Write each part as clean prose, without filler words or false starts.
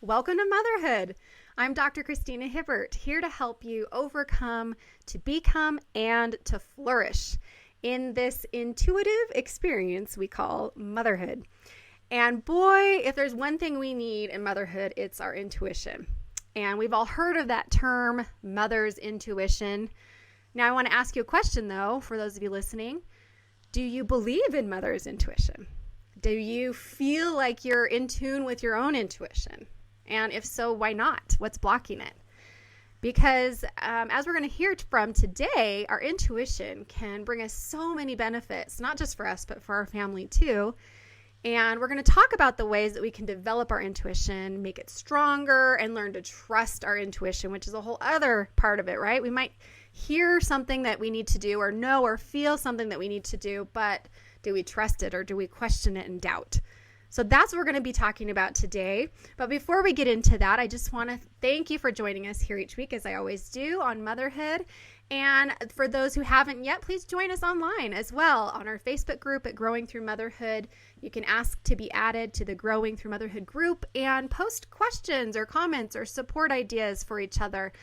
Welcome to Motherhood. I'm Dr. Christina Hibbert, here to help you overcome, to become, and to flourish in this intuitive experience we call motherhood. And boy, if there's one thing we need in motherhood, it's our intuition. And we've all heard of that term, mother's intuition. Now, I want to ask you a question, though, for those of you listening. Do you believe in mother's intuition? Do you feel like you're in tune with your own intuition? And if so, why not? What's blocking it? Because as we're going to hear from today, our intuition can bring us so many benefits, not just for us, but for our family too. And we're going to talk about the ways that we can develop our intuition, make it stronger, and learn to trust our intuition, which is a whole other part of it, right? We might hear something that we need to do or know or feel something that we need to do, but do we trust it or do we question it and doubt? So that's what we're going to be talking about today. But before we get into that, I just want to thank you for joining us here each week, as I always do, on Motherhood. And for those who haven't yet, please join us online as well on our Facebook group at Growing Through Motherhood. You can ask to be added to the Growing Through Motherhood group and post questions or comments or support ideas for each other.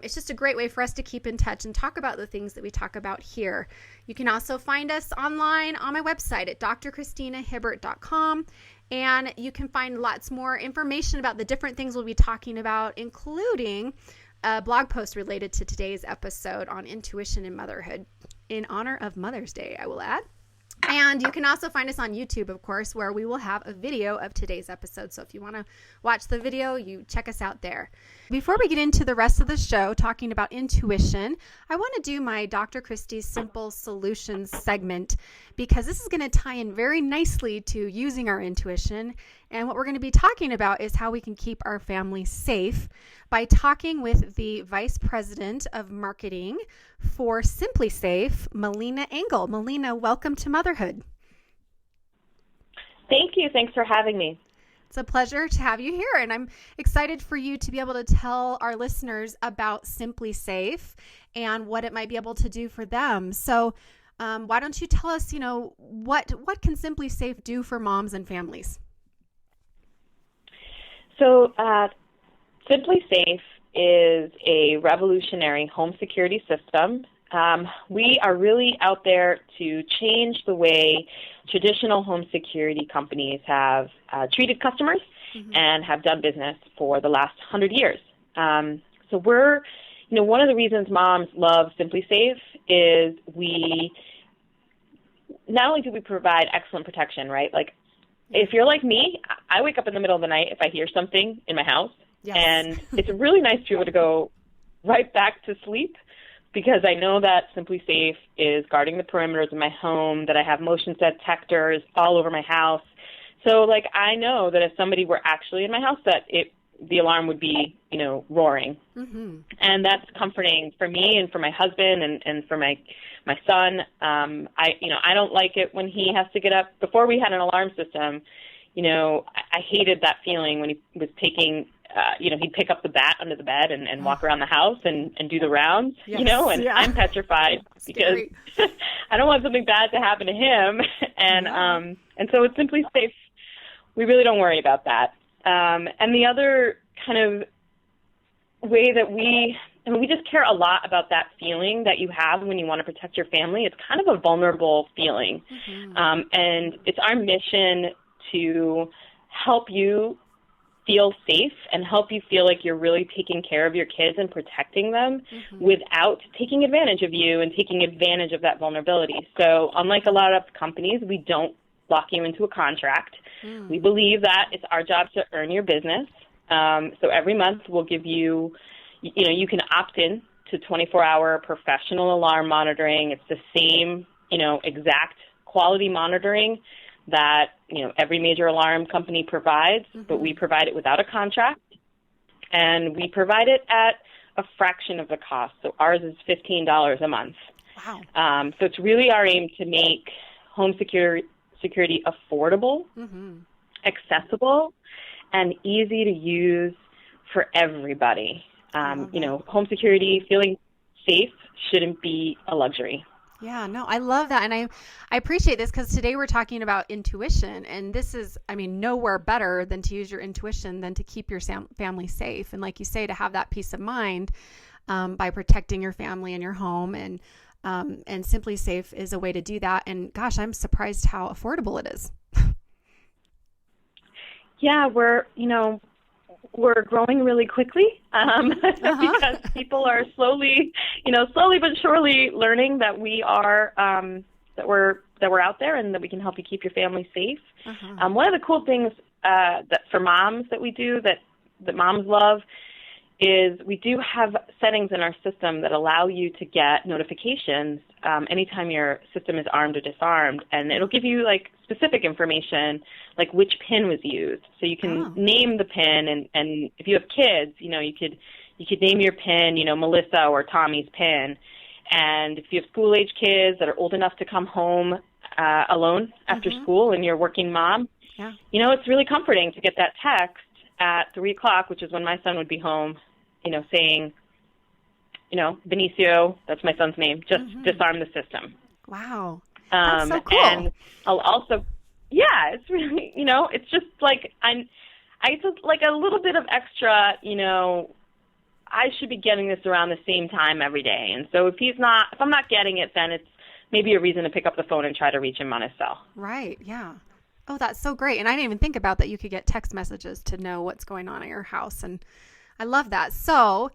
It's just a great way for us to keep in touch and talk about the things that we talk about here. You can also find us online on my website at drchristinahibbert.com. And you can find lots more information about the different things we'll be talking about, including a blog post related to today's episode on intuition and motherhood in honor of Mother's Day, I will add. And you can also find us on YouTube, of course, where we will have a video of today's episode. So if you want to watch the video, you check us out there. Before we get into the rest of the show, talking about intuition, I want to do my Dr. Christie's Simple Solutions segment, because this is going to tie in very nicely to using our intuition. And what we're going to be talking about is how we can keep our family safe by talking with the Vice President of Marketing for SimpliSafe, Melina Engel. Melina, welcome to Motherhood. Thank you. Thanks for having me. It's a pleasure to have you here, and I'm excited for you to be able to tell our listeners about SimpliSafe and what it might be able to do for them. So why don't you tell us, what can SimpliSafe do for moms and families? So SimpliSafe is a revolutionary home security system. We are really out there to change the way traditional home security companies have treated customers and have done business for the last 100 years. So we're, one of the reasons moms love SimpliSafe is not only do we provide excellent protection, right? Like, if you're like me, I wake up in the middle of the night if I hear something in my house. Yes. And it's really nice to be able to go right back to sleep, because I know that SimpliSafe is guarding the perimeters of my home, that I have motion detectors all over my house. So, I know that if somebody were actually in my house, that the alarm would be, roaring. Mm-hmm. And that's comforting for me and for my husband and for my son. I don't like it when he has to get up. Before we had an alarm system, I hated that feeling when he was taking, he'd pick up the bat under the bed and walk around the house and do the rounds, yes, and yeah. I'm petrified because I don't want something bad to happen to him. And so it's SimpliSafe. We really don't worry about that. And the other kind of way that we just care a lot about that feeling that you have when you want to protect your family. It's kind of a vulnerable feeling. Mm-hmm. And it's our mission to help you feel safe and help you feel like you're really taking care of your kids and protecting them without taking advantage of you and taking advantage of that vulnerability. So unlike a lot of companies, we don't lock you into a contract. We believe that it's our job to earn your business. So every month we'll give you, you can opt in to 24-hour professional alarm monitoring. It's the same, exact quality monitoring that, every major alarm company provides, but we provide it without a contract, and we provide it at a fraction of the cost. So ours is $15 a month. Wow. So it's really our aim to make home security affordable, accessible, and easy to use for everybody. Home security, feeling safe shouldn't be a luxury. Yeah, no, I love that. And I appreciate this because today we're talking about intuition. And this is, I mean, nowhere better than to use your intuition than to keep your family safe. And like you say, to have that peace of mind by protecting your family and your home. And SimpliSafe is a way to do that. And gosh, I'm surprised how affordable it is. Yeah, we're growing really quickly because people are slowly but surely learning that we are that we're out there and that we can help you keep your family safe. One of the cool things that for moms that we do that moms love is we do have settings in our system that allow you to get notifications anytime your system is armed or disarmed, and it'll give you like specific information, like which PIN was used. So you can name the PIN, and if you have kids, you could name your PIN, Melissa or Tommy's PIN. And if you have school-age kids that are old enough to come home alone after school and you're a working mom, it's really comforting to get that text at 3 o'clock, which is when my son would be home, saying, Benicio, that's my son's name, just disarm the system. Wow. That's so cool. And I'll also, it's really, it's just like, I just like a little bit of extra, I should be getting this around the same time every day. And so if I'm not getting it, then it's maybe a reason to pick up the phone and try to reach him on his cell. Right. Yeah. Oh, that's so great. And I didn't even think about that. You could get text messages to know what's going on at your house. And I love that. So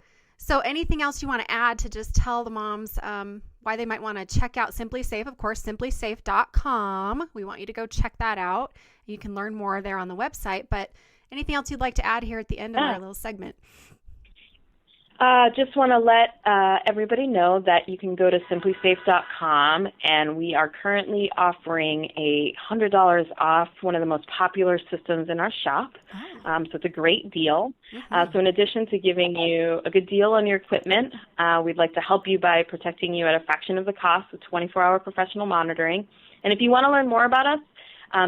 anything else you want to add to just tell the moms why they might want to check out SimpliSafe? Of course, SimpliSafe.com. We want you to go check that out. You can learn more there on the website. But anything else you'd like to add here at the end of our little segment? Just want to let everybody know that you can go to SimpliSafe.com, and we are currently offering $100 off one of the most popular systems in our shop. So it's a great deal. So in addition to giving you a good deal on your equipment, we'd like to help you by protecting you at a fraction of the cost with 24-hour professional monitoring. And if you want to learn more about us,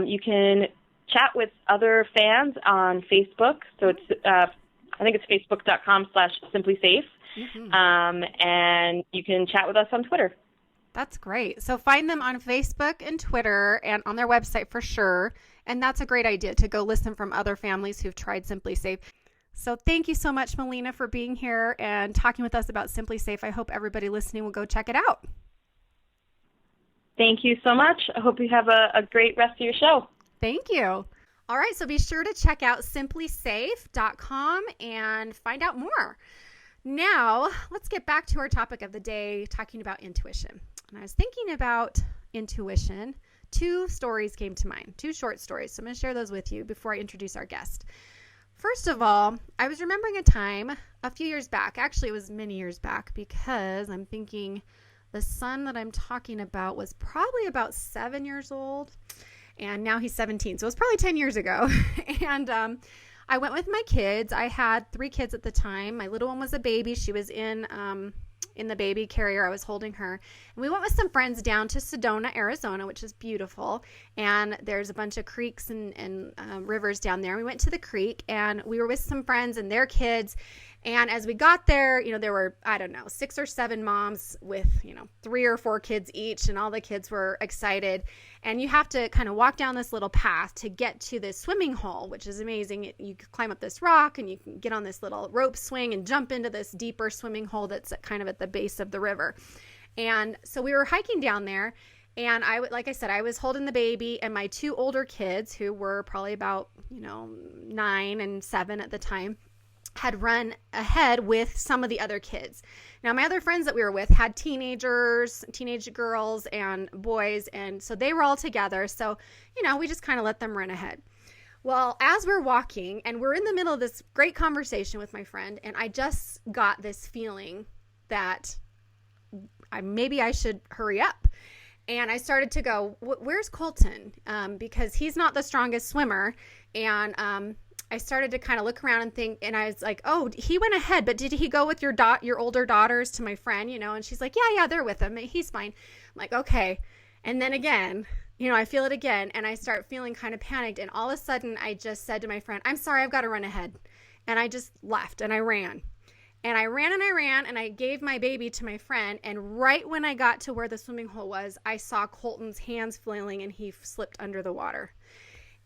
you can chat with other fans on Facebook. So it's I think it's facebook.com/SimpliSafe. And you can chat with us on Twitter. That's great. So find them on Facebook and Twitter and on their website for sure. And that's a great idea to go listen from other families who've tried SimpliSafe. So thank you so much, Melina, for being here and talking with us about SimpliSafe. I hope everybody listening will go check it out. Thank you so much. I hope you have a great rest of your show. Thank you. All right, so be sure to check out SimpliSafe.com and find out more. Now, let's get back to our topic of the day, talking about intuition. And I was thinking about intuition. 2 stories came to mind, 2 short stories. So I'm going to share those with you before I introduce our guest. First of all, I was remembering a time a few years back. Actually, it was many years back because I'm thinking the son that I'm talking about was probably about 7 years old. And now he's 17. So it was probably 10 years ago. And I went with my kids. I had 3 kids at the time. My little one was a baby. She was in the baby carrier. I was holding her. And we went with some friends down to Sedona, Arizona, which is beautiful. And there's a bunch of creeks and rivers down there. We went to the creek and we were with some friends and their kids. And as we got there, there were, 6 or 7 moms with, 3 or 4 kids each, and all the kids were excited. And you have to kind of walk down this little path to get to this swimming hole, which is amazing. You climb up this rock and you can get on this little rope swing and jump into this deeper swimming hole that's kind of at the base of the river. And so we were hiking down there. And like I said, I was holding the baby, and my 2 older kids, who were probably about, 9 and 7 at the time, had run ahead with some of the other kids. Now, my other friends that we were with had teenage girls and boys, and so they were all together. So, we just kind of let them run ahead. Well, as we're walking, and we're in the middle of this great conversation with my friend, and I just got this feeling that maybe I should hurry up. And I started to go, where's Colton? Because he's not the strongest swimmer. And I started to kind of look around and think, and I was like, oh, he went ahead, but did he go with your older daughters to my friend, And she's like, yeah, they're with him. He's fine. I'm like, okay. And then again, I feel it again, and I start feeling kind of panicked. And all of a sudden, I just said to my friend, I'm sorry, I've got to run ahead. And I just left and I ran. And I ran and I gave my baby to my friend. And right when I got to where the swimming hole was, I saw Colton's hands flailing and he slipped under the water.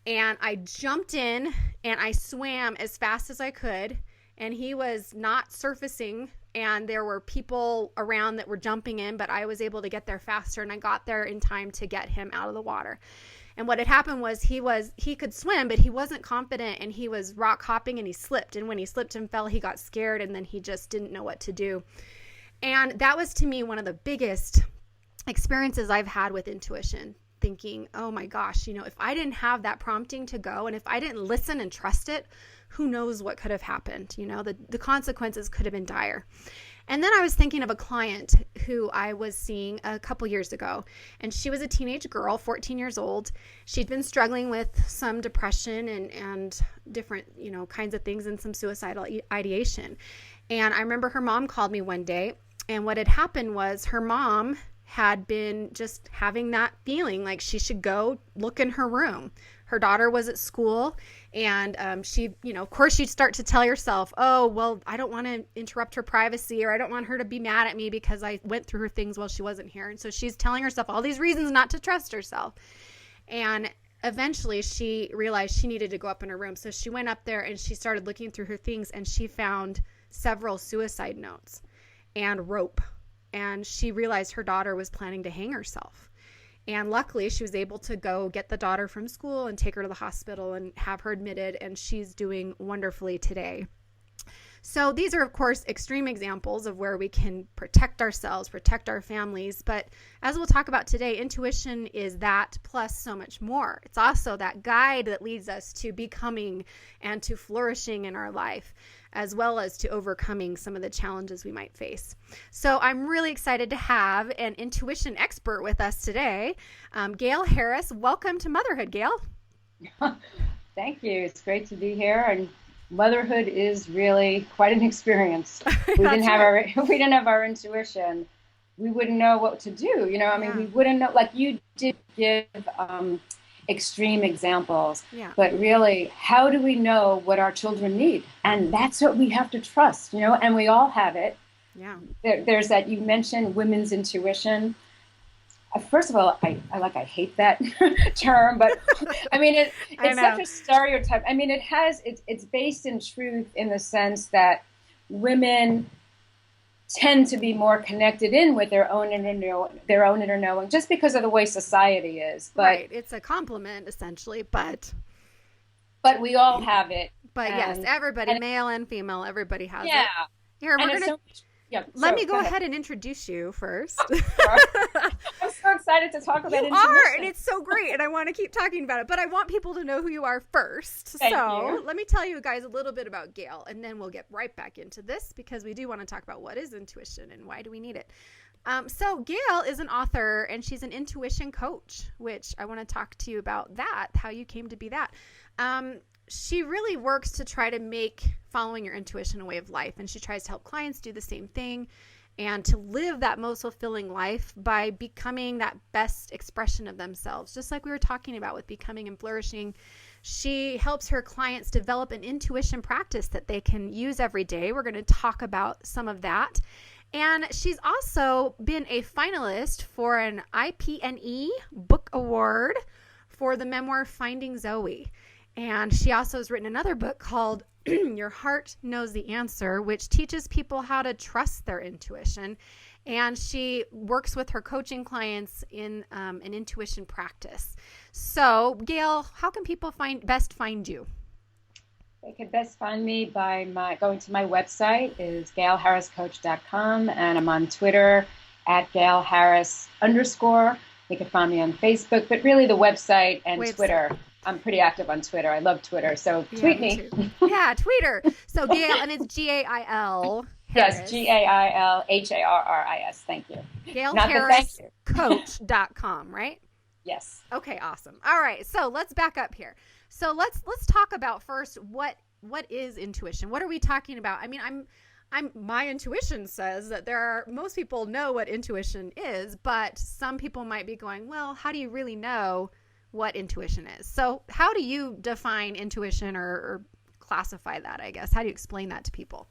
And I jumped in and I swam as fast as I could. And he was not surfacing, and there were people around that were jumping in, but I was able to get there faster, and I got there in time to get him out of the water. And what had happened was he could swim, but he wasn't confident, and he was rock hopping, and he slipped. And when he slipped and fell, he got scared, and then he just didn't know what to do. And that was, to me, one of the biggest experiences I've had with intuition, thinking, oh my gosh, if I didn't have that prompting to go, and if I didn't listen and trust it, who knows what could have happened? The consequences could have been dire. And then I was thinking of a client who I was seeing a couple years ago, and she was a teenage girl, 14 years old. She'd been struggling with some depression and different, kinds of things, and some suicidal ideation. And I remember her mom called me one day, and what had happened was her mom had been just having that feeling like she should go look in her room. Her daughter was at school, and she, of course, she'd start to tell herself, oh, well, I don't want to interrupt her privacy, or I don't want her to be mad at me because I went through her things while she wasn't here. And so she's telling herself all these reasons not to trust herself. And eventually she realized she needed to go up in her room. So she went up there and she started looking through her things, and she found several suicide notes and rope. And she realized her daughter was planning to hang herself. And luckily, she was able to go get the daughter from school and take her to the hospital and have her admitted, and she's doing wonderfully today. So these are, of course, extreme examples of where we can protect ourselves, protect our families. But as we'll talk about today, intuition is that plus so much more. It's also that guide that leads us to becoming and to flourishing in our life, as well as to overcoming some of the challenges we might face. So I'm really excited to have an intuition expert with us today, Gail Harris. Welcome to Motherhood, Gail. Thank you. It's great to be here. And motherhood is really quite an experience. We didn't have our intuition. We wouldn't know what to do. We wouldn't know, like you did give extreme examples, but really, how do we know what our children need? And that's what we have to trust, and we all have it. Yeah. There's that, you mentioned women's intuition. First of all, I hate that term, but I mean, it's such a stereotype. I mean, it's based in truth in the sense that women tend to be more connected in with their own inner knowing, just because of the way society is. But, right, it's a compliment essentially, but we all have it. But yes, everybody, male and female, everybody has it. Here, we're gonna. Let me go ahead and introduce you first. I'm so excited to talk about intuition. You are, and it's so great, and I want to keep talking about it, but I want people to know who you are first. Thank you. Let me tell you guys a little bit about Gail, and then we'll get right back into this, because we do want to talk about what is intuition and why do we need it. So Gail is an author, and she's an intuition coach, which I want to talk to you about that, how you came to be that. She really works to try to make following your intuition a way of life, and she tries to help clients do the same thing and to live that most fulfilling life by becoming that best expression of themselves. Just like we were talking about with becoming and flourishing, she helps her clients develop an intuition practice that they can use every day. We're going to talk about some of that. And she's also been a finalist for an IPNE Book Award for the memoir Finding Zoe. And she also has written another book called Your Heart Knows the Answer, which teaches people how to trust their intuition. And she works with her coaching clients in an intuition practice. So, Gail, how can people best find you? They can best find me by going to my website, is gailharriscoach.com, and I'm on Twitter at gailharris_. They can find me on Facebook, but really the website and Twitter. I'm pretty active on Twitter. I love Twitter, so tweet me. Yeah, tweet her. So Gail, and it's Gail Harris. Yes, GailHarris. Thank you. GailHarrisCoach.com, right? Yes. Okay, awesome. All right, so let's back up here. So let's talk about first what is intuition. What are we talking about? I mean, my intuition says that most people know what intuition is, but some people might be going, well, how do you really know what intuition is? So how do you define intuition or classify that, I guess? How do you explain that to people?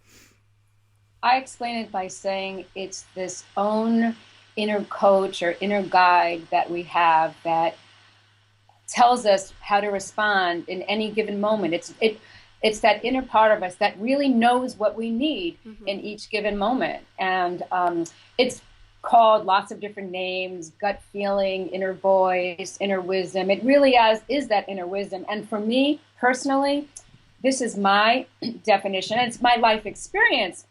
I explain it by saying it's this own inner coach or inner guide that we have that tells us how to respond in any given moment. It's that inner part of us that really knows what we need in each given moment. And it's called lots of different names: gut feeling, inner voice, inner wisdom. It really is that inner wisdom. And for me personally, this is my definition. It's my life experience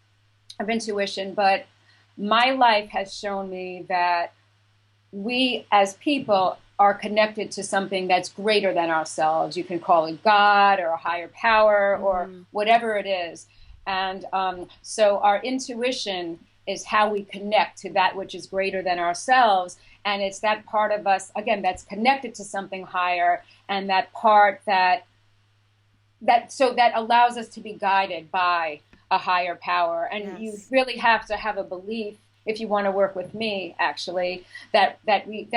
of intuition, but my life has shown me that we as people are connected to something that's greater than ourselves. You can call it God or a higher power or whatever it is. And so our intuition is how we connect to that which is greater than ourselves. And it's that part of us, again, that's connected to something higher, and that part that allows us to be guided by a higher power. And you really have to have a belief, if you want to work with me, actually, that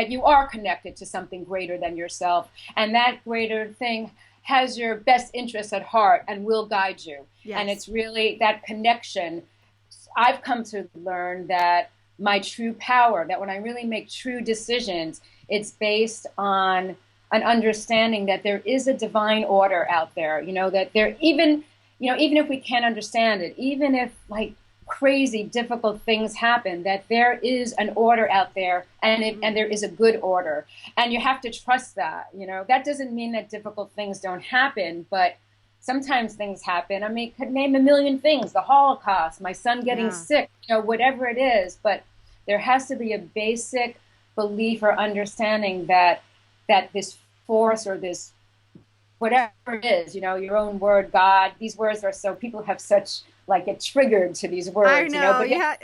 you are connected to something greater than yourself, and that greater thing has your best interests at heart and will guide you. Yes. And it's really that connection. I've come to learn that my true power, that when I really make true decisions, it's based on an understanding that there is a divine order out there, that there, even if we can't understand it, even if like crazy, difficult things happen, that there is an order out there, and there is a good order. And you have to trust that. That doesn't mean that difficult things don't happen, but sometimes things happen. I mean, could name a million things: the Holocaust, my son getting sick, whatever it is. But there has to be a basic belief or understanding that this force or this whatever it is, your own word, God, these words are so, people have such, like, get triggered to these words. I know, but yeah.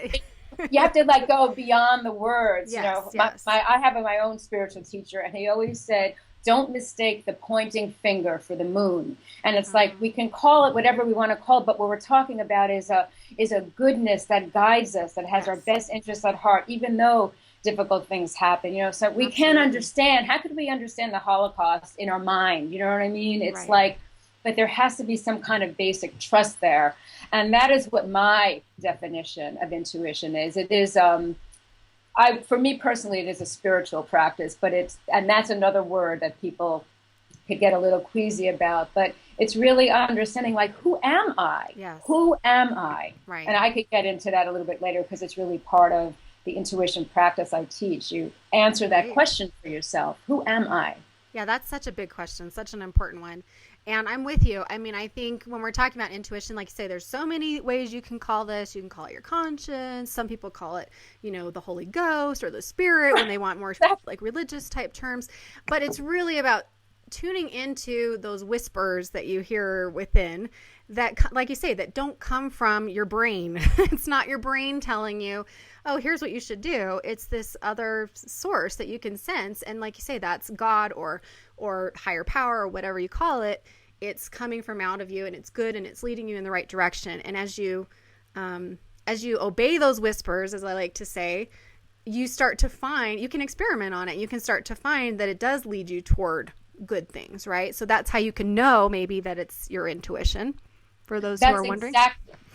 You have to like go beyond the words. Yes, I have my own spiritual teacher, and he always said, don't mistake the pointing finger for the moon. And it's like, we can call it whatever we want to call it, but what we're talking about is a goodness that guides us, that has our best interests at heart, even though difficult things happen. So we can't understand. How could we understand the Holocaust in our mind? You know what I mean? It's like, but there has to be some kind of basic trust there. And that is what my definition of intuition is. It is, for me personally, it is a spiritual practice, and that's another word that people could get a little queasy about, but it's really understanding, like, who am I? Yes. Who am I? Right. And I could get into that a little bit later, because it's really part of the intuition practice I teach. You answer that question for yourself. Who am I? Yeah, that's such a big question, such an important one. And I'm with you. I mean, I think when we're talking about intuition, like you say, there's so many ways you can call this. You can call it your conscience. Some people call it, the Holy Ghost or the Spirit when they want more like religious type terms. But it's really about tuning into those whispers that you hear within that, like you say, that don't come from your brain. It's not your brain telling you, oh, here's what you should do. It's this other source that you can sense. And like you say, that's God or higher power or whatever you call it. It's coming from out of you, and it's good, and it's leading you in the right direction. And as you obey those whispers, as I like to say, you start to find, you can experiment on it. You can start to find that it does lead you toward good things, right? So that's how you can know maybe that it's your intuition, for those who are wondering.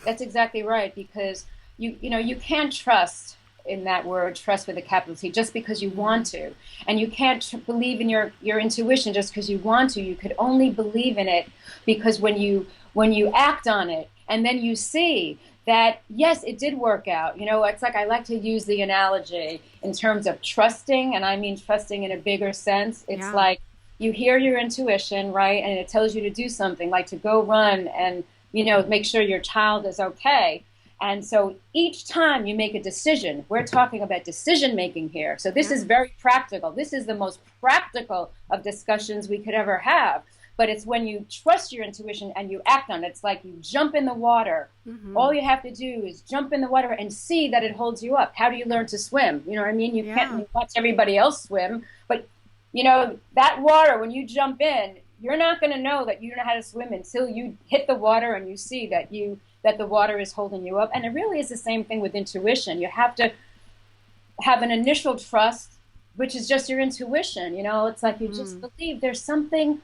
That's exactly right, because you can't trust, in that word, trust with a capital T, just because you want to. And you can't believe in your intuition just because you want to. You could only believe in it because when you act on it, and then you see that, yes, it did work out. It's like, I like to use the analogy in terms of trusting, and I mean trusting in a bigger sense. It's like, you hear your intuition, right? And it tells you to do something, like to go run and, make sure your child is okay. And so each time you make a decision, we're talking about decision making here. So this is very practical. This is the most practical of discussions we could ever have. But it's when you trust your intuition and you act on it. It's like you jump in the water. Mm-hmm. All you have to do is jump in the water and see that it holds you up. How do you learn to swim? You know what I mean? You can't watch everybody else swim. But, that water, when you jump in, you're not going to know that you know how to swim until you hit the water and you see that the water is holding you up. And it really is the same thing with intuition. You have to have an initial trust, which is just your intuition. It's like you just believe there's something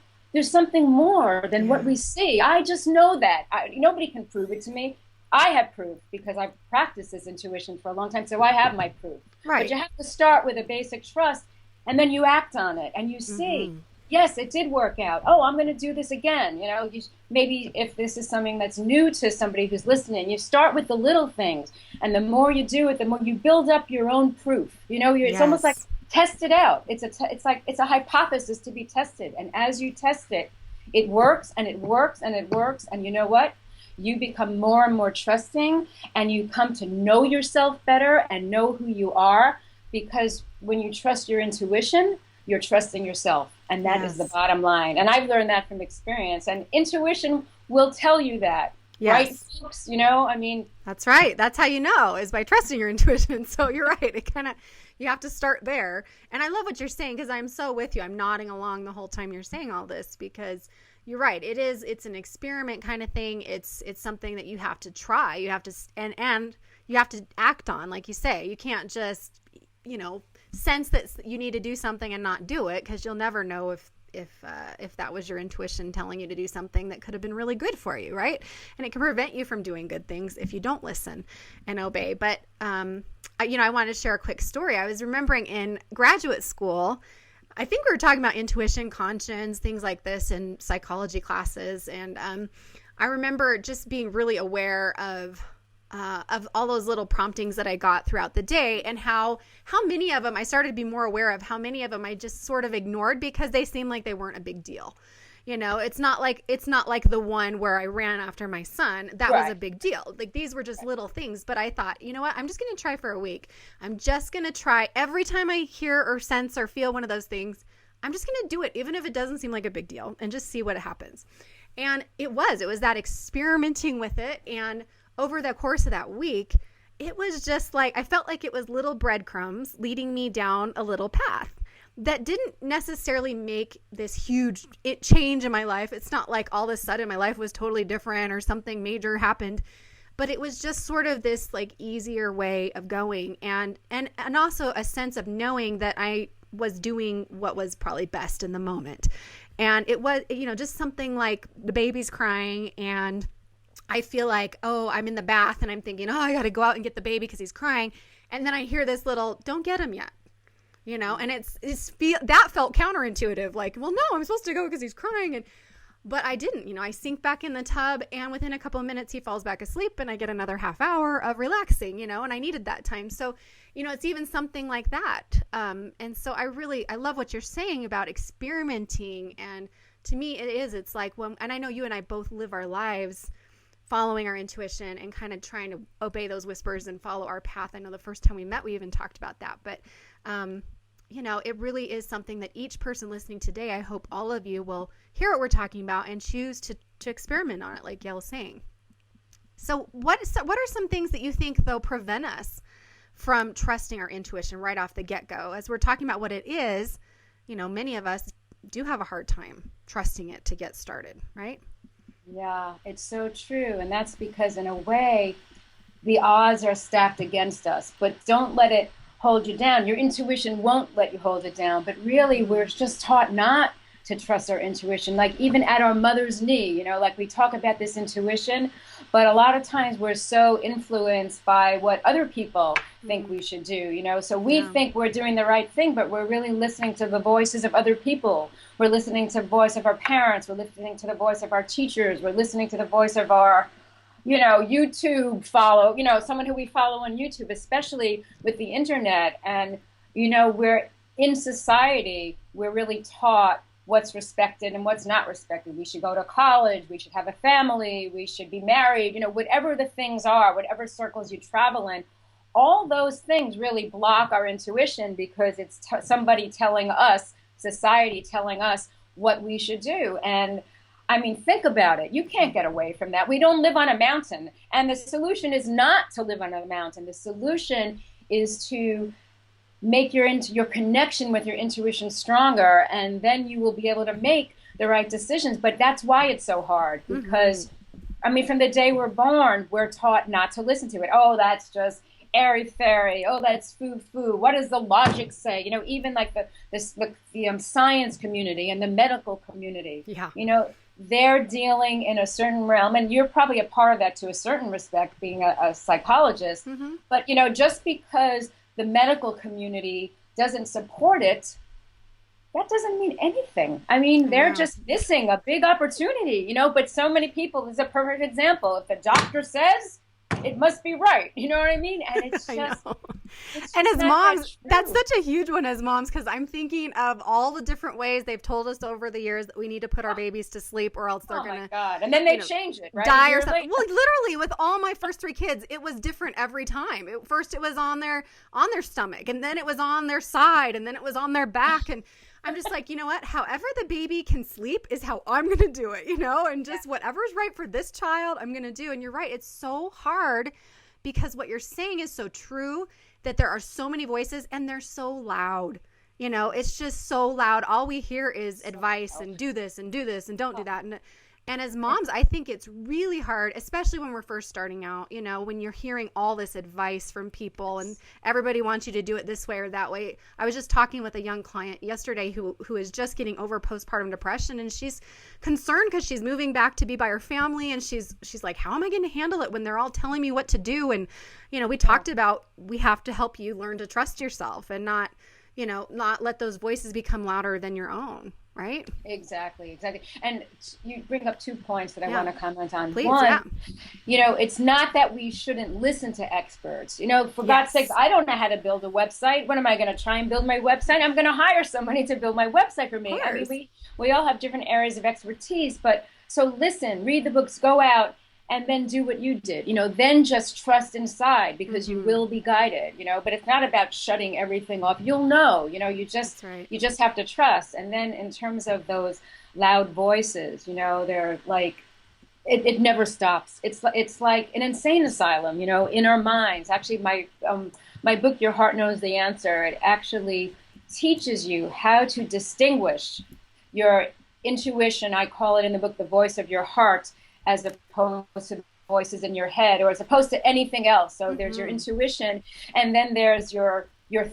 more than what we see. I just know that. Nobody can prove it to me. I have proof because I've practiced this intuition for a long time. So I have my proof. Right. But you have to start with a basic trust, and then you act on it, and you see, yes, it did work out. Oh, I'm going to do this again. You know, maybe if this is something that's new to somebody who's listening, you start with the little things, and the more you do it, the more you build up your own proof. You know, it's almost like test it out. It's a hypothesis to be tested, and as you test it, it works and it works and it works, and you know what? You become more and more trusting, and you come to know yourself better and know who you are, because when you trust your intuition, you're trusting yourself, and that is the bottom line. And I've learned that from experience, and intuition will tell you that. Yes. Right, folks? You know, I mean, that's right. That's how you know, is by trusting your intuition. So you're right. It kind of, you have to start there. And I love what you're saying, because I'm so with you. I'm nodding along the whole time you're saying all this, because you're right. It's an experiment kind of thing. It's something that you have to try. You have to, and you have to act on, like you say. You can't just, you know, sense that you need to do something and not do it, because you'll never know if that was your intuition telling you to do something that could have been really good for you, right? And it can prevent you from doing good things if you don't listen and obey. But I wanted to share a quick story. I was remembering in graduate school, I think we were talking about intuition, conscience, things like this in psychology classes. And I remember just being really aware of all those little promptings that I got throughout the day, and how many of them, I started to be more aware of how many of them I just sort of ignored because they seemed like they weren't a big deal. You know, it's not like the one where I ran after my son. That was a big deal. Like, these were just little things. But I thought, you know what? I'm just going to try for a week. I'm just going to try every time I hear or sense or feel one of those things. I'm just going to do it, even if it doesn't seem like a big deal, and just see what happens. And it was that experimenting with it. And over the course of that week, it was just like, I felt like it was little breadcrumbs leading me down a little path that didn't necessarily make this huge change in my life. It's not like all of a sudden my life was totally different or something major happened, but it was just sort of this like easier way of going, and also a sense of knowing that I was doing what was probably best in the moment. And it was, you know, just something like the baby's crying, and I feel like, oh, I'm in the bath and I'm thinking, oh, I got to go out and get the baby because he's crying. And then I hear this little, don't get him yet. You know, and that felt counterintuitive. Like, well, no, I'm supposed to go because he's crying. But I didn't, you know, I sink back in the tub, and within a couple of minutes he falls back asleep, and I get another half hour of relaxing, you know, and I needed that time. So, you know, it's even something like that. And so I love what you're saying about experimenting. And to me, it's like, and I know you and I both live our lives following our intuition and kind of trying to obey those whispers and follow our path. I know the first time we met, we even talked about that, but, you know, it really is something that each person listening today, I hope all of you will hear what we're talking about and choose to experiment on it, like Gail's saying. So what are some things that you think, though, prevent us from trusting our intuition right off the get-go? As we're talking about what it is, you know, many of us do have a hard time trusting it to get started, right? Yeah, it's so true. And that's because, in a way, the odds are stacked against us. But don't let it hold you down. Your intuition won't let you hold it down. But really, we're just taught not to trust our intuition. Like, even at our mother's knee, you know, like we talk about this intuition, but a lot of times we're so influenced by what other people think we should do, you know. So we think we're doing the right thing, but we're really listening to the voices of other people. We're listening to the voice of our parents. We're listening to the voice of our teachers. We're listening to the voice of our, you know, YouTube follow, you know, someone who we follow on YouTube, especially with the internet. And, you know, we're in society, we're really taught what's respected and what's not respected. We should go to college. We should have a family. We should be married. You know, whatever the things are, whatever circles you travel in, all those things really block our intuition, because it's somebody telling us, society telling us what we should do. And I mean, think about it. You can't get away from that. We don't live on a mountain. And the solution is not to live on a mountain. The solution is to make your connection with your intuition stronger, and then you will be able to make the right decisions. But that's why it's so hard, because, I mean, from the day we're born, we're taught not to listen to it. Oh, that's just airy-fairy. Oh, that's foo-foo. What does the logic say? You know, even like the science community and the medical community. Yeah. You know, they're dealing in a certain realm, and you're probably a part of that to a certain respect, being a psychologist. Mm-hmm. But, just because the medical community doesn't support it, that doesn't mean anything. I mean, they're just missing a big opportunity, but so many people, this is a perfect example. If the doctor says, it must be right. You know what I mean? And it's just, and as moms, that's such a huge one as moms, because I'm thinking of all the different ways they've told us over the years that we need to put our babies to sleep or else they're going to. Oh my God. And then they change it, right? Die or something. Well, literally with all my first 3 kids, it was different every time. First it was on their stomach, and then it was on their side, and then it was on their back. And I'm just like, you know what? However the baby can sleep is how I'm going to do it, and just whatever's right for this child, I'm going to do. And you're right. It's so hard because what you're saying is so true, that there are so many voices and they're so loud. It's just so loud. All we hear is advice and do this and don't do that. And as moms, I think it's really hard, especially when we're first starting out, when you're hearing all this advice from people and everybody wants you to do it this way or that way. I was just talking with a young client yesterday who is just getting over postpartum depression, and she's concerned because she's moving back to be by her family, and she's like, how am I going to handle it when they're all telling me what to do? And, we talked about, we have to help you learn to trust yourself and not let those voices become louder than your own. Right? Exactly. And you bring up 2 points that I want to comment on. Please, one, it's not that we shouldn't listen to experts. For God's sakes, I don't know how to build a website. When am I going to try and build my website? I'm going to hire somebody to build my website for me. I mean, we all have different areas of expertise, but so listen, read the books, go out, and then do what you did, then just trust inside, because you will be guided, but it's not about shutting everything off. You'll know, you just have to trust. And then in terms of those loud voices, they're like, it never stops. It's like an insane asylum, in our minds. Actually, my book, Your Heart Knows the Answer, it actually teaches you how to distinguish your intuition. I call it in the book, the voice of your heart, as opposed to voices in your head, or as opposed to anything else. So there's your intuition, and then there's your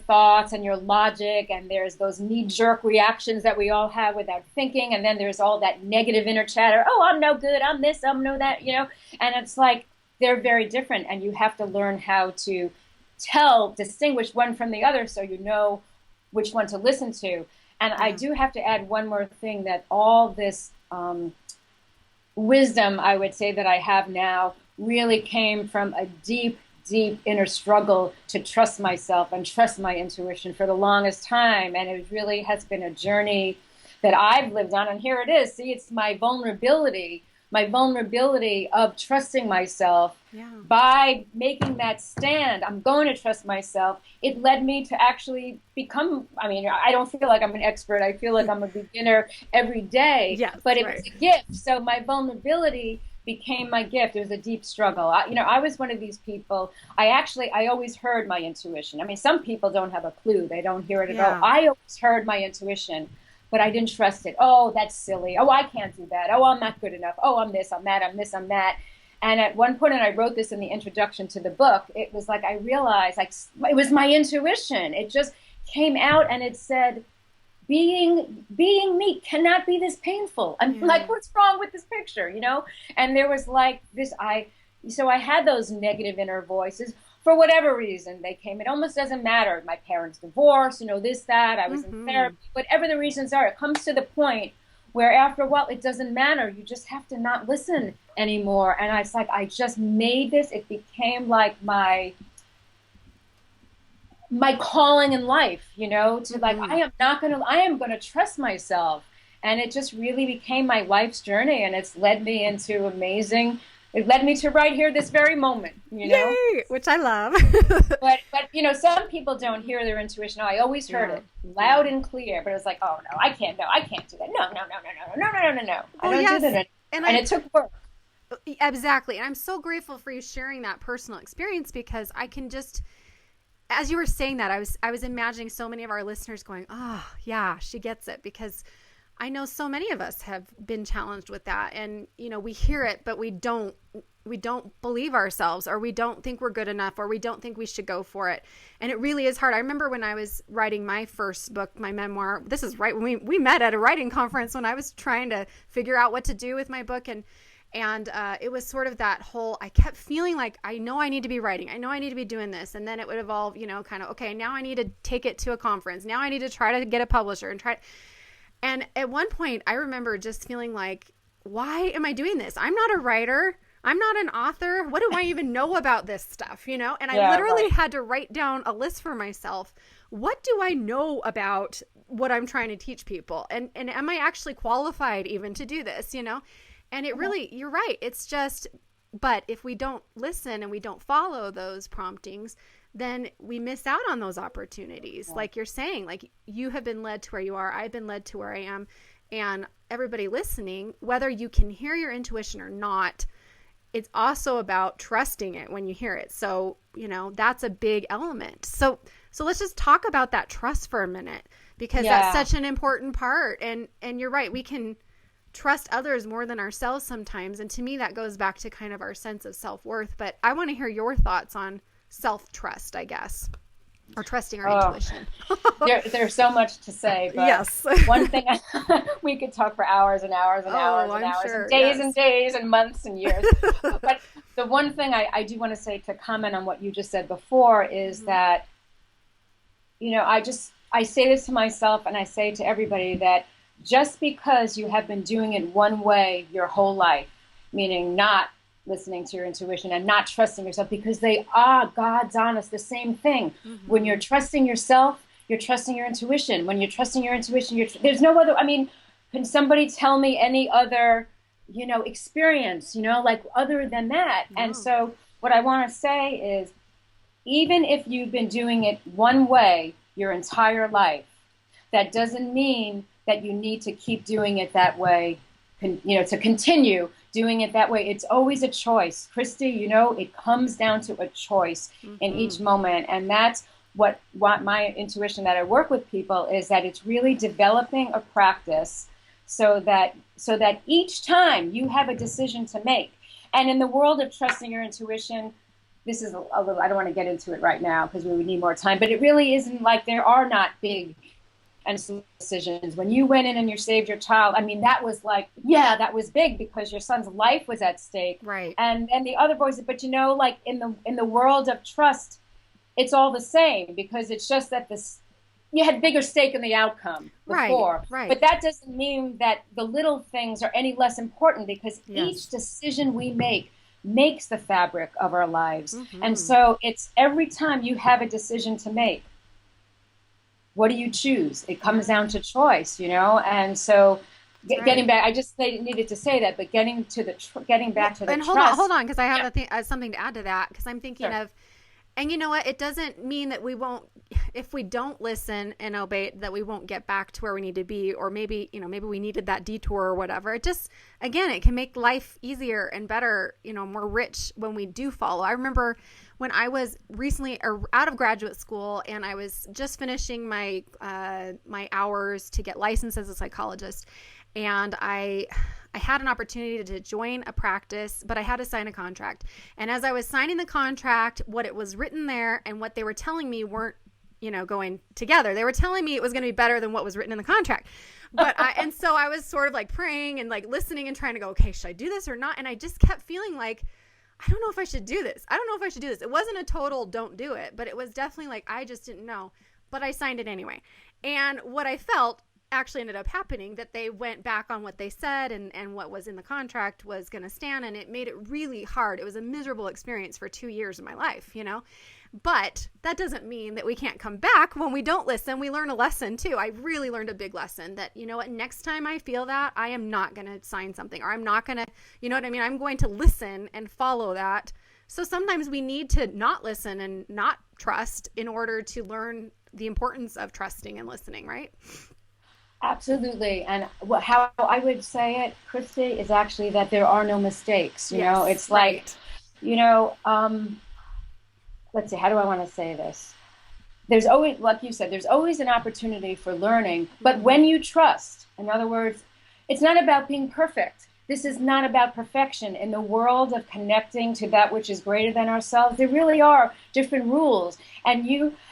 thoughts and your logic, and there's those knee-jerk reactions that we all have without thinking, and then there's all that negative inner chatter. Oh, I'm no good, I'm this, I'm no that, and it's like they're very different, and you have to learn how to distinguish one from the other so you know which one to listen to. And I do have to add one more thing, that all this wisdom, I would say, that I have now really came from a deep inner struggle to trust myself and trust my intuition for the longest time. And it really has been a journey that I've lived on. And here it is. See, it's my vulnerability of trusting myself. By making that stand, I'm going to trust myself. It led me to actually become, I don't feel like I'm an expert. I feel like I'm a beginner every day, but it was a gift. So my vulnerability became my gift. It was a deep struggle. I was one of these people. I always heard my intuition. Some people don't have a clue. They don't hear it at all. I always heard my intuition, but I didn't trust it. Oh, that's silly. Oh, I can't do that. Oh, I'm not good enough. Oh, I'm this, I'm that, I'm this, I'm that. And at one point, and I wrote this in the introduction to the book, it was like I realized, it was my intuition. It just came out and it said, being me cannot be this painful. I'm like, what's wrong with this picture, And there was like this, so I had those negative inner voices. For whatever reason they came, it almost doesn't matter. My parents divorced, this, that, I was in therapy, whatever the reasons are, it comes to the point where after a while, it doesn't matter. You just have to not listen anymore. And it's like, I just made this, it became like my calling in life, to like, I am going to trust myself. And it just really became my life's journey. And it's led me into it led me to right here, this very moment, Yay, which I love. but some people don't hear their intuition. I always heard it loud and clear, but it was like, oh no, I can't do that. No. I don't do that. And it took work. Exactly. And I'm so grateful for you sharing that personal experience, because I can just, as you were saying that, I was imagining so many of our listeners going, oh yeah, she gets it, because I know so many of us have been challenged with that. And, we hear it, but we don't believe ourselves, or we don't think we're good enough, or we don't think we should go for it. And it really is hard. I remember when I was writing my first book, my memoir, this is right when we met at a writing conference when I was trying to figure out what to do with my book. And it was sort of that whole, I kept feeling like, I know I need to be writing. I know I need to be doing this. And then it would evolve, kind of, okay, now I need to take it to a conference. Now I need to try to get a publisher and at one point I remember just feeling like, why am I doing this? I'm not a writer. I'm not an author. What do I even know about this stuff? And I literally had to write down a list for myself. What do I know about what I'm trying to teach people? And am I actually qualified even to do this, And it really, you're right. It's just, but if we don't listen and we don't follow those promptings, then we miss out on those opportunities. Yeah. Like you're saying, like you have been led to where you are. I've been led to where I am. And everybody listening, whether you can hear your intuition or not, it's also about trusting it when you hear it. So, that's a big element. So let's just talk about that trust for a minute, because that's such an important part. And you're right. We can trust others more than ourselves sometimes. And to me, that goes back to kind of our sense of self-worth. But I want to hear your thoughts on self-trust, I guess, or trusting our intuition. There's so much to say, but yes. One thing, we could talk for hours and hours and hours and hours, sure. and days and days and months and years. But the one thing I do want to say, to comment on what you just said before, is that, I say this to myself and I say to everybody, that just because you have been doing it one way your whole life, meaning not listening to your intuition and not trusting yourself, because they are, God's honest, the same thing. Mm-hmm. When you're trusting yourself, you're trusting your intuition. When you're trusting your intuition, there's no other, can somebody tell me any other, experience, like other than that? No. And so what I want to say is, even if you've been doing it one way your entire life, that doesn't mean that you need to keep doing it that way, to continue doing it that way. It's always a choice. Christy, it comes down to a choice in each moment. And that's what my intuition that I work with people is, that it's really developing a practice so that each time you have a decision to make. And in the world of trusting your intuition, this is a little, I don't want to get into it right now because we would need more time, but it really isn't like there are not big and decisions. When you went in and you saved your child, that was like, that was big because your son's life was at stake. Right. And the other boys, but like in the world of trust, it's all the same, because it's just that you had bigger stake in the outcome before. Right. But that doesn't mean that the little things are any less important, because each decision we make makes the fabric of our lives. Mm-hmm. And so it's every time you have a decision to make, what do you choose? It comes down to choice, and so getting back, I just needed to say that, but getting back to the and trust. Hold on, because I have something to add to that, because I'm thinking of, and you know what, it doesn't mean that we won't, if we don't listen and obey, that we won't get back to where we need to be, or maybe we needed that detour or whatever. It just, again, it can make life easier and better, more rich when we do follow. I remember when I was recently out of graduate school and I was just finishing my hours to get licensed as a psychologist, and I had an opportunity to join a practice, but I had to sign a contract. And as I was signing the contract, what it was written there and what they were telling me weren't, going together. They were telling me it was going to be better than what was written in the contract. But and so I was sort of like praying and like listening and trying to go, okay, should I do this or not? And I just kept feeling like, I don't know if I should do this. I don't know if I should do this. It wasn't a total don't do it, but it was definitely like, I just didn't know, but I signed it anyway. And what I felt actually ended up happening, that they went back on what they said and what was in the contract was going to stand. And it made it really hard. It was a miserable experience for 2 years of my life, but that doesn't mean that we can't come back when we don't listen. We learn a lesson too. I really learned a big lesson that, next time I feel that, I am not going to sign something, or I'm not going to, I'm going to listen and follow that. So sometimes we need to not listen and not trust in order to learn the importance of trusting and listening, right? Absolutely. And how I would say it, Christy, is actually that there are no mistakes. It's like, let's see, how do I want to say this? there's always, like you said, there's always an opportunity for learning. But when you trust, in other words, it's not about being perfect. This is not about perfection. In the world of connecting to that which is greater than ourselves, there really are different rules. And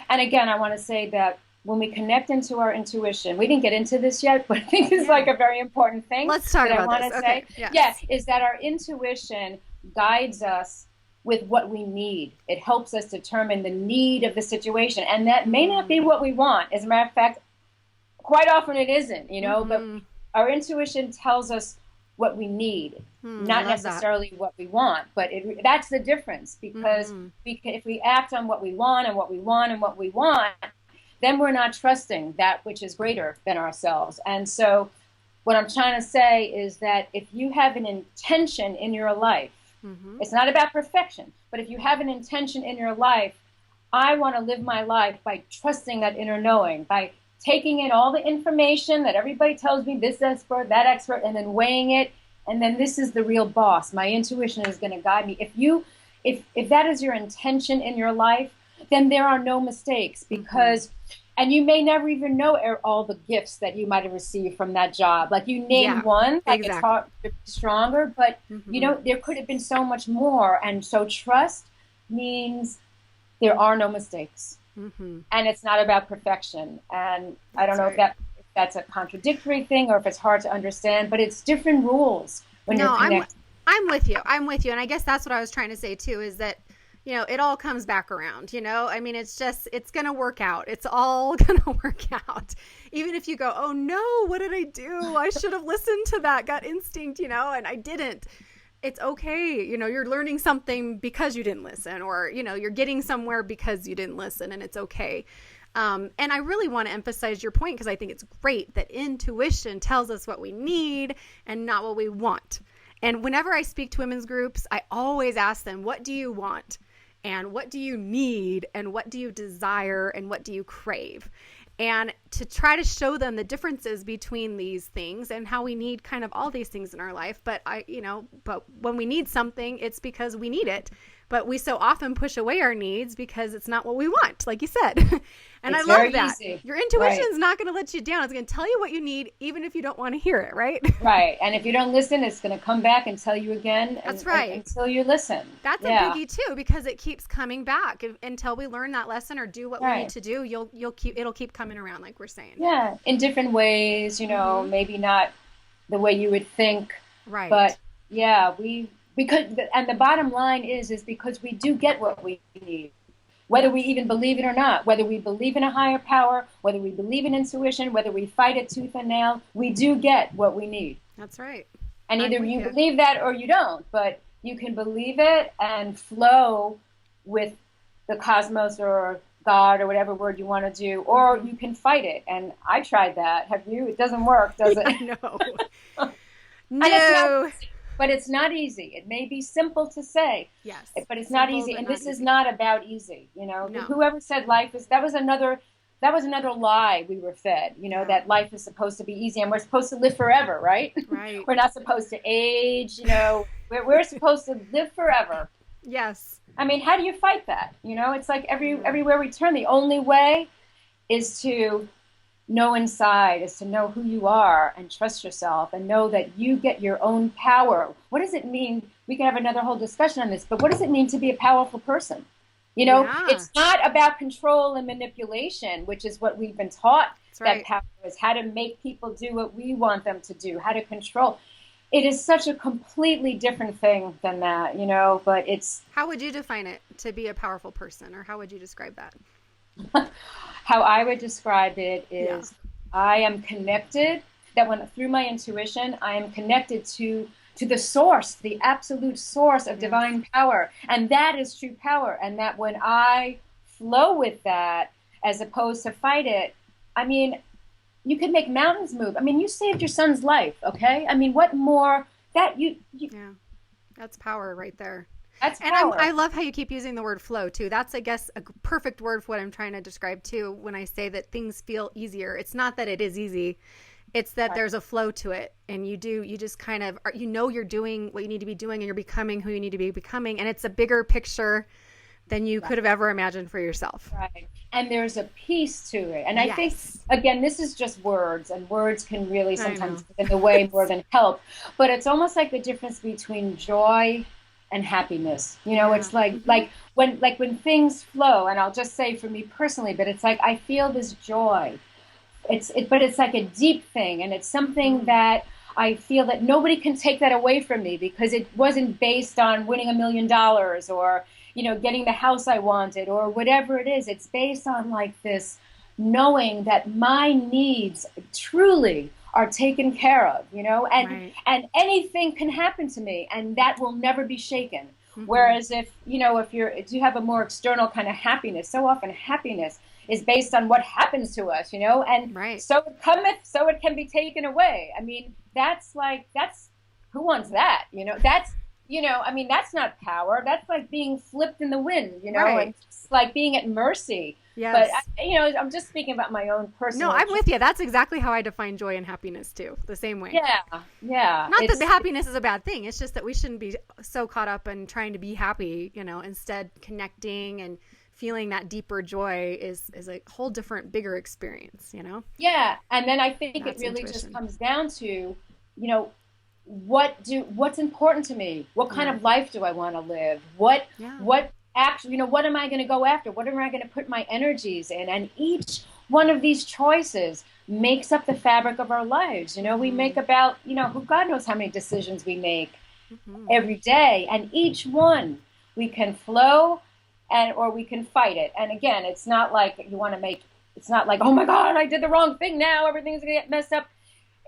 again, I want to say that when we connect into our intuition, we didn't get into this yet, but I think it's like a very important thing. Let's talk about this. Okay. Yes. Yeah, is that our intuition guides us with what we need. It helps us determine the need of the situation. And that may not be what we want. As a matter of fact, quite often it isn't, but our intuition tells us what we need, not necessarily what we want, but that's the difference, because if we act on what we want and what we want and what we want, then we're not trusting that which is greater than ourselves. And so what I'm trying to say is that if you have an intention in your life, it's not about perfection, but if you have an intention in your life, I want to live my life by trusting that inner knowing, by taking in all the information that everybody tells me, this expert, that expert, and then weighing it, and then this is the real boss. My intuition is going to guide me. If that is your intention in your life, then there are no mistakes, because, and you may never even know all the gifts that you might have received from that job. Like you name one, like it's hard to be stronger, but there could have been so much more. And so trust means there are no mistakes. And it's not about perfection. And I don't know if that's a contradictory thing or if it's hard to understand, but it's different rules when you're connected. I'm with you. And I guess that's what I was trying to say too, is that, it all comes back around, I mean, it's going to work out. It's all going to work out. Even if you go, oh no, what did I do? I should have listened to that gut instinct, and I didn't. It's okay. You're learning something because you didn't listen, or, you're getting somewhere because you didn't listen, and it's okay. And I really want to emphasize your point, because I think it's great that intuition tells us what we need and not what we want. And whenever I speak to women's groups, I always ask them, what do you want? And what do you need? And what do you desire? And what do you crave? And to try to show them the differences between these things and how we need kind of all these things in our life. But but when we need something, it's because we need it. But we so often push away our needs because it's not what we want, like you said. And I love that. Easy. Your intuition is not going to let you down. It's going to tell you what you need, even if you don't want to hear it, right? Right. And if you don't listen, it's going to come back and tell you again. That's right. Until you listen. That's a biggie too, because it keeps coming back until we learn that lesson or do what we need to do. It'll keep coming around, like we're saying. Yeah, in different ways. Maybe not the way you would think. Right. But because the bottom line is because we do get what we need, whether we even believe it or not, whether we believe in a higher power, whether we believe in intuition, whether we fight it tooth and nail, we do get what we need. That's right. And either you believe that or you don't, but you can believe it and flow with the cosmos or God or whatever word you want to do, or you can fight it. And I tried that. Have you? It doesn't work, does it? No. No. But it's not easy. It may be simple to say, yes, but it's not easy. And this is not about easy. No. Whoever said that was another lie we were fed. That life is supposed to be easy and we're supposed to live forever, right? Right. We're not supposed to age. We're supposed to live forever. Yes. I mean, how do you fight that? It's like everywhere we turn, the only way is to know inside, is to know who you are and trust yourself and know that you get your own power. What does it mean? We can have another whole discussion on this, but what does it mean to be a powerful person? It's not about control and manipulation, which is what we've been taught. That's right. That power is how to make people do what we want them to do, how to control. It is such a completely different thing than that, but it's... How would you define it, to be a powerful person, or how would you describe that? How I would describe it is I am connected, through my intuition, I am connected to the source, the absolute source of divine power. And that is true power. And that when I flow with that, as opposed to fight it, I mean, you can make mountains move. I mean, you saved your son's life, okay? I mean, what more? Yeah, that's power right there. That's and power. I love how you keep using the word flow too. That's, I guess, a perfect word for what I'm trying to describe too. When I say that things feel easier, it's not that it is easy. It's that there's a flow to it, and you just kind of, you're doing what you need to be doing, and you're becoming who you need to be becoming. And it's a bigger picture than you could have ever imagined for yourself. Right. And there's a piece to it. And I think, again, this is just words, and words can really sometimes get in the way more than help. But it's almost like the difference between joy and happiness. You know, it's like when things flow, and I'll just say for me personally, but it's like I feel this joy. But it's like a deep thing, and it's something that I feel that nobody can take that away from me, because it wasn't based on winning $1 million or, you know, getting the house I wanted or whatever it is. It's based on like this knowing that my needs truly are taken care of, you know, and anything can happen to me, and that will never be shaken. Whereas if you have a more external kind of happiness, so often happiness is based on what happens to us, you know, and so it cometh, so it can be taken away. I mean, that's who wants that, you know? That's, you know, I mean, that's not power. That's like being flipped in the wind, you know, and it's like being at mercy. Yes. But, you know, I'm just speaking about my own personal. No, I'm with you. That's exactly how I define joy and happiness too, the same way. Yeah, yeah. Not that the happiness is a bad thing. It's just that we shouldn't be so caught up in trying to be happy, you know, instead connecting and feeling that deeper joy is a whole different, bigger experience, you know? Yeah. And then I think it really just comes down to, you know, what's important to me? What kind of life do I want to live? What actually, you know, what am I going to go after? What am I going to put my energies in? And each one of these choices makes up the fabric of our lives. You know, we make about, you know, God knows how many decisions we make every day. And each one we can flow or we can fight it. And again, it's not like it's not like, oh my God, I did the wrong thing now, everything's going to get messed up.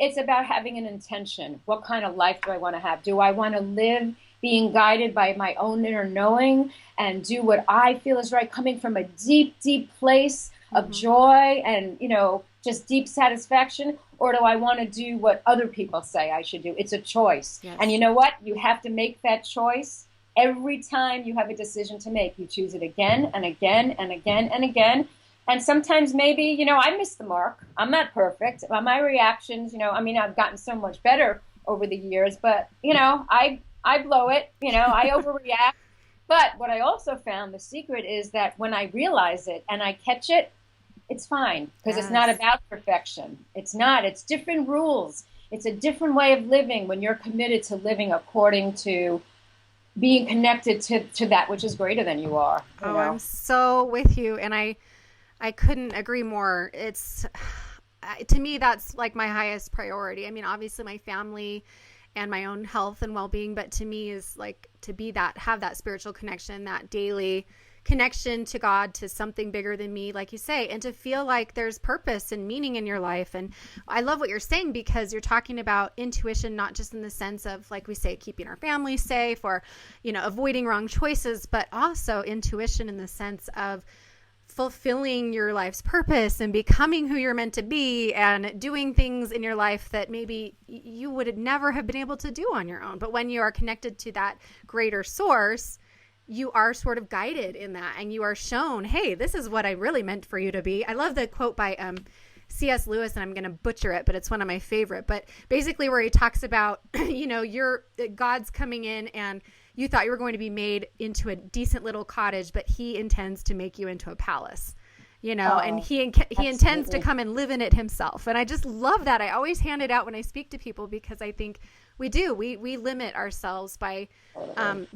It's about having an intention. What kind of life do I want to have? Do I want to live being guided by my own inner knowing and do what I feel is right, coming from a deep, deep place of joy and, you know, just deep satisfaction? Or do I want to do what other people say I should do? It's a choice. Yes. And you know what? You have to make that choice every time you have a decision to make. You choose it again and again and again and again. And sometimes maybe, you know, I miss the mark. I'm not perfect. My reactions, you know, I mean, I've gotten so much better over the years, but, you know, I blow it, you know, I overreact. But what I also found, the secret is that when I realize it and I catch it, it's fine, because it's not about perfection. It's not. It's different rules. It's a different way of living when you're committed to living according to being connected to that which is greater than you are. You know? I'm so with you. And I couldn't agree more. It's, to me, that's like my highest priority. I mean, obviously my family and my own health and well-being, but to me is like to have that spiritual connection, that daily connection to God, to something bigger than me, like you say, and to feel like there's purpose and meaning in your life. And I love what you're saying, because you're talking about intuition, not just in the sense of, like we say, keeping our family safe or, you know, avoiding wrong choices, but also intuition in the sense of fulfilling your life's purpose and becoming who you're meant to be and doing things in your life that maybe you would never have been able to do on your own. But when you are connected to that greater source, you are sort of guided in that, and you are shown, hey, this is what I really meant for you to be. I love the quote by C.S. Lewis, and I'm going to butcher it, but it's one of my favorite. But basically where he talks about, you know, God's coming in and you thought you were going to be made into a decent little cottage, but he intends to make you into a palace, you know, and he intends to come and live in it himself. And I just love that. I always hand it out when I speak to people, because I think we limit ourselves by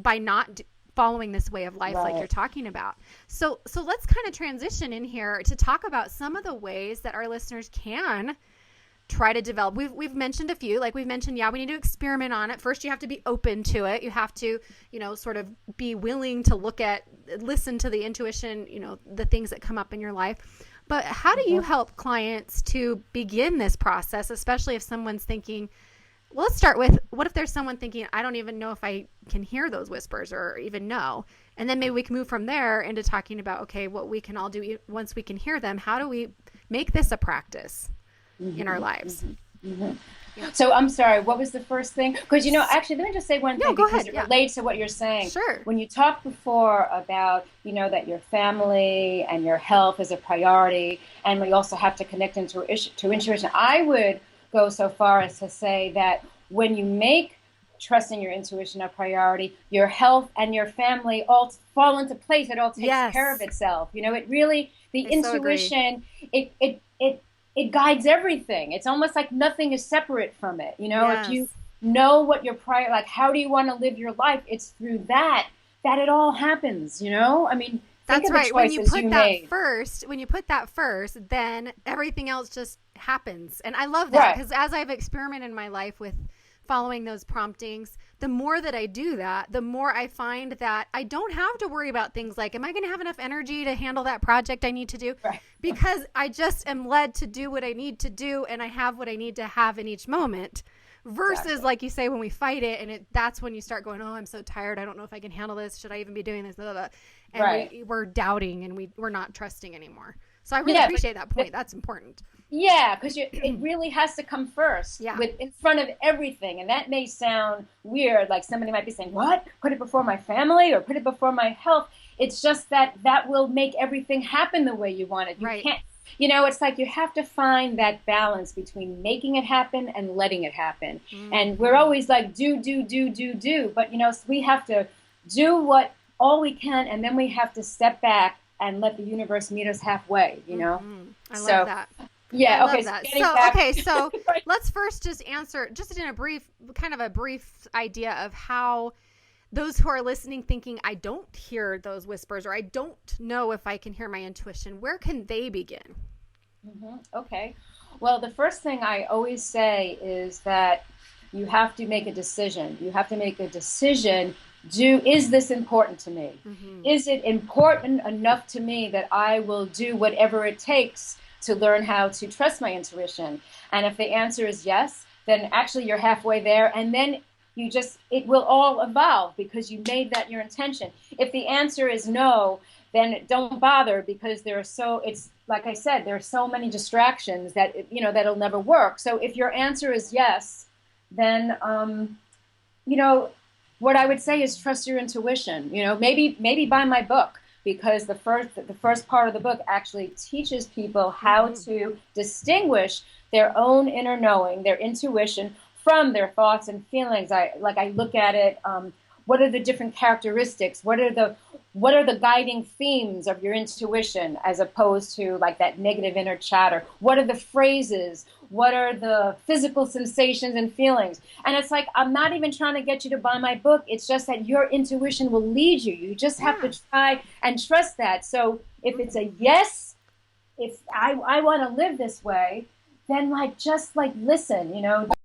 not following this way of life, like you're talking about. So let's kind of transition in here to talk about some of the ways that our listeners can try to develop. We've mentioned a few, like we've mentioned, we need to experiment on it. First, you have to be open to it. You have to, you know, sort of be willing to listen to the intuition, you know, the things that come up in your life. But how do you help clients to begin this process, especially if someone's thinking, well, let's start with, what if there's someone thinking, I don't even know if I can hear those whispers or even know? And then maybe we can move from there into talking about, okay, what we can all do once we can hear them. How do we make this a practice in our lives? Yeah. So I'm sorry, what was the first thing? Because, you know, actually, let me just say one thing, because it relates to what you're saying. Sure. When you talked before about, you know, that your family and your health is a priority, and we also have to connect to intuition, I would go so far as to say that when you make trusting your intuition a priority, your health and your family all fall into place. It all takes care of itself. You know, it really, the intuition, it guides everything. It's almost like nothing is separate from it. You know, if you know what your like, how do you want to live your life? It's through that it all happens, you know? I mean, that's right. When you put that first, then everything else just happens. And I love that because as I've experimented in my life with following those promptings, the more that I do that, the more I find that I don't have to worry about things like, am I going to have enough energy to handle that project I need to do? Right. Because I just am led to do what I need to do, and I have what I need to have in each moment. Versus, like you say, when we fight it, and that's when you start going, oh, I'm so tired. I don't know if I can handle this. Should I even be doing this? Blah, blah, blah. And we're doubting, and we're not trusting anymore. So I really appreciate that point. That's important. Yeah, because it really has to come first in front of everything. And that may sound weird. Like somebody might be saying, what? Put it before my family or put it before my health. It's just that will make everything happen the way you want it. You can't. You know, it's like you have to find that balance between making it happen and letting it happen. Mm-hmm. And we're always like, do. But, you know, we have to do all we can, and then we have to step back and let the universe meet us halfway, you know? Mm-hmm. I love that. Yeah, So let's first just answer, just in a brief idea of how those who are listening thinking, I don't hear those whispers, or I don't know if I can hear my intuition, where can they begin? Mm-hmm. Okay. Well, the first thing I always say is that you have to make a decision. You have to make a decision. Is this important to me? Mm-hmm. Is it important enough to me that I will do whatever it takes to learn how to trust my intuition? And if the answer is yes, then actually you're halfway there. And then it will all evolve because you made that your intention. If the answer is no, then don't bother, because it's like I said, there are so many distractions that, that'll never work. So if your answer is yes, then, what I would say is trust your intuition. Maybe buy my book, because the first part of the book actually teaches people how to distinguish their own inner knowing, their intuition, from their thoughts and feelings. I look at it. What are the different characteristics? What are the guiding themes of your intuition, as opposed to like that negative inner chatter? What are the phrases? What are the physical sensations and feelings? And it's like, I'm not even trying to get you to buy my book. It's just that your intuition will lead you. You just have to try and trust that. So if it's a yes, if I want to live this way, then just listen,